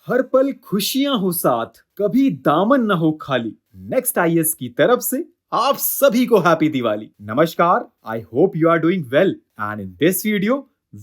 हर पल खुशियां हो साथ, कभी दामन न हो खाली। नेक्स्ट आईएएस की तरफ से आप सभी को हैप्पी दिवाली। नमस्कार, I hope you are doing well and in this video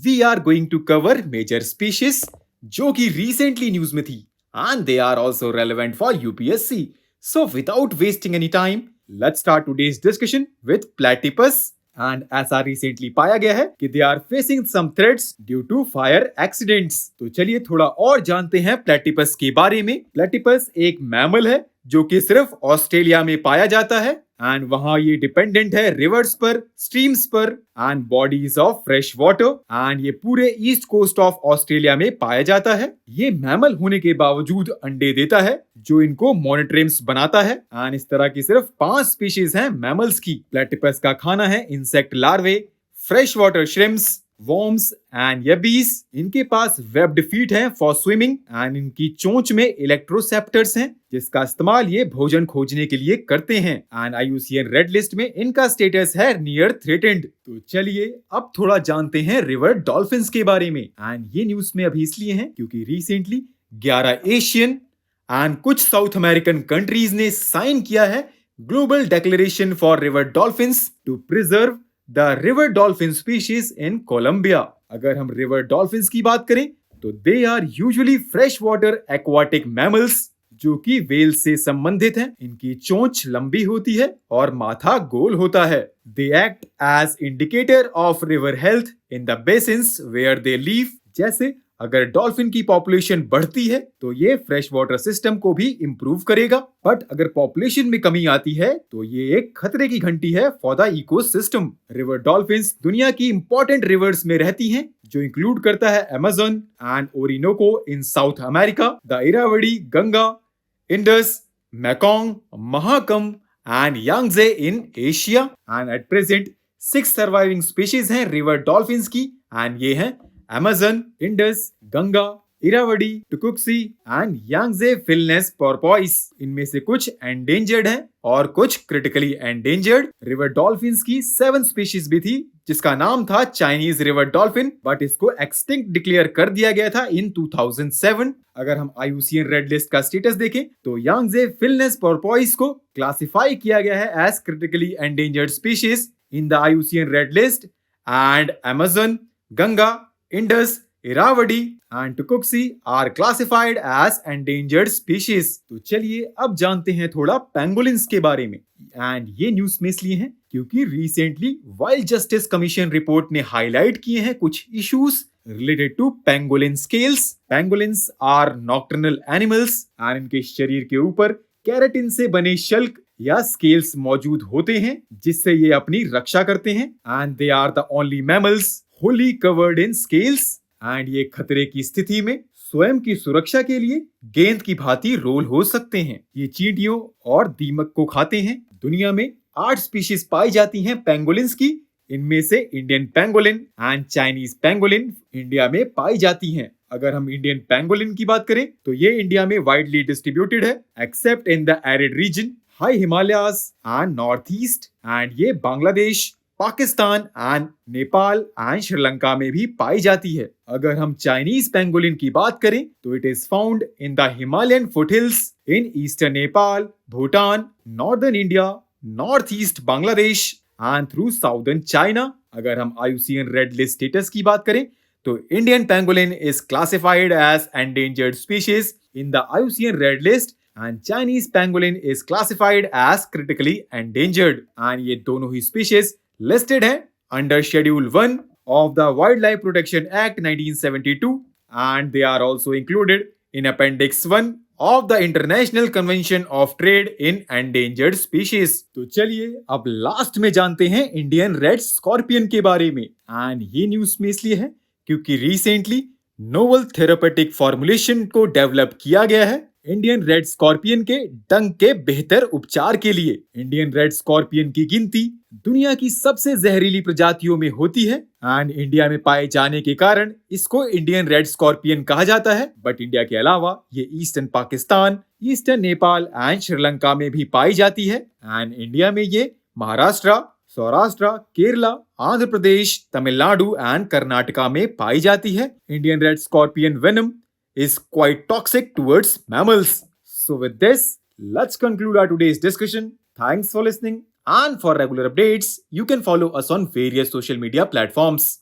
we are going to cover major species जो कि रिसेंटली न्यूज में थी and they are also relevant for UPSC. So without wasting any time, let's start today's discussion with platypus. And ऐसा recently पाया गया है कि they are facing some threats due to fire accidents. तो चलिए थोड़ा और जानते हैं प्लेटिपस के बारे में। प्लेटिपस एक मैमल है जो कि सिर्फ ऑस्ट्रेलिया में पाया जाता है एंड वहां ये डिपेंडेंट है रिवर्स पर, स्ट्रीम्स पर and bodies of fresh water and ये पूरे ईस्ट कोस्ट ऑफ ऑस्ट्रेलिया में पाया जाता है। ये मैमल होने के बावजूद अंडे देता है जो इनको मोनोट्रेम्स बनाता है एंड इस तरह की सिर्फ 5 स्पीशीज हैं मैमल्स की। प्लेटिपस का खाना है insect larvae, fresh water shrimps, worms and yabbies. इनके पास वेब्ड फीट हैं फॉर स्विमिंग एंड इनकी चोंच में इलेक्ट्रोसेप्टर्स हैं जिसका इस्तेमाल ये भोजन खोजने के लिए करते हैं एंड आईयूसीएन रेड लिस्ट में इनका स्टेटस है नियर थ्रेटेंड। तो चलिए अब थोड़ा जानते हैं रिवर डॉल्फिन्स के बारे में एंड ये न्यूज में अभी इसलिए है क्योंकि रिसेंटली 11 एशियन एंड कुछ साउथ अमेरिकन कंट्रीज ने साइन किया है global declaration for river dolphins to preserve the river dolphin species in Colombia. अगर हम रिवर डॉल्फिन्स की बात करें तो they are usually fresh water aquatic mammals जो कि व्हेल से संबंधित हैं। इनकी चोंच लंबी होती है और माथा गोल होता है। They act as indicator of river health in the basins where they live. जैसे अगर डॉल्फिन की पॉपुलेशन बढ़ती है तो ये फ्रेश वाटर सिस्टम को भी इंप्रूव करेगा, बट अगर पॉपुलेशन में कमी आती है तो ये एक खतरे की घंटी है for the ecosystem. River dolphins दुनिया की इंपॉर्टेंट रिवर्स में रहती हैं जो इंक्लूड करता है Amazon and Orinoco in South America, the Irrawaddy, Ganga, Indus, Mekong, Mahakam and Yangtze in Asia. And at present 6 surviving species हैं रिवर डॉल्फिन्स की एंड ये हैं Amazon, Indus, Ganga, Irrawaddy, tucuxi and Yangtze finless porpoise. इनमें से कुछ endangered हैं और कुछ क्रिटिकली एंडेंजर्ड। रिवर डॉल्फिन्स की 7 स्पीशीज भी थी जिसका नाम था चाइनीज रिवर डॉल्फिन, बट इसको एक्सटिंक्ट डिक्लेयर कर दिया गया था इन 2007। अगर हम आईयूसीएन रेड लिस्ट का स्टेटस देखें तो यांगजे फिलनेस पोर्पोइस को क्लासिफाई किया गया है as critically endangered species in the IUCN red list and Amazon, Ganga, Indus, Irrawaddy and Tukuxi are classified as endangered species। तो चलिए अब जानते हैं थोड़ा पेंगोलिन्स के बारे में एंड ये न्यूज में इसलिए है क्योंकि recently wild justice commission report ने हाईलाइट किए हैं कुछ issues related to pangolin scales. Pangolins are nocturnal animals and इनके शरीर के ऊपर केराटिन से बने शल्क या स्केल्स मौजूद होते हैं जिससे ये अपनी रक्षा करते हैं and they are the only mammals wholly covered in scales and ये खतरे की स्थिति में स्वयं की सुरक्षा के लिए गेंद की भांति रोल हो सकते हैं। ये चींटियों और दीमक को खाते हैं। दुनिया में 8 स्पीशीज पाई जाती हैं पेंगोलिन्स की। इनमें से Indian pangolin and Chinese pangolin India में पाई जाती हैं। अगर हम इंडियन पेंगोलिन की बात करें तो ये इंडिया में वाइडली डिस्ट्रीब्यूटेड है accept in the arid region, high Himalayas and north east and ये बांग्लादेश, पाकिस्तान एंड नेपाल एंड श्रीलंका में भी पाई जाती है। अगर हम चाइनीज पेंगोलिन की बात करें तो it is found in the Himalayan foothills in eastern Nepal, Bhutan, northern India, north east Bangladesh and through southern China. अगर हम आईयूसीएन रेड लिस्ट स्टेटस की बात करें तो Indian pangolin is classified as endangered species in the IUCN red list and Chinese pangolin is classified as critically endangered and ये दोनों ही species listed है under schedule 1 of the Wildlife Protection Act 1972 and they are also included in Appendix 1 of the International Convention of Trade in Endangered Species। तो चलिए अब last में जानते हैं इंडियन रेड स्कॉर्पियन के बारे में एंड ये न्यूज में इसलिए है क्योंकि रिसेंटली नोवल थेरापेटिक फॉर्मुलेशन को डेवलप किया गया है इंडियन रेड स्कॉर्पियन के डंक के बेहतर उपचार के लिए। इंडियन रेड स्कॉर्पियन की गिनती दुनिया की सबसे जहरीली प्रजातियों में होती है एंड इंडिया में पाए जाने के कारण इसको इंडियन रेड स्कॉर्पियन कहा जाता है, बट इंडिया के अलावा ये eastern Pakistan, eastern Nepal and Sri Lanka में भी पाई जाती है एंड इंडिया में ये महाराष्ट्र, सौराष्ट्र, केरला, आंध्र प्रदेश, तमिलनाडु एंड कर्नाटका में पाई जाती है। Indian red scorpion venom is quite toxic towards mammals. So, with this, let's conclude our today's discussion. Thanks for listening. And for regular updates, you can follow us on various social media platforms.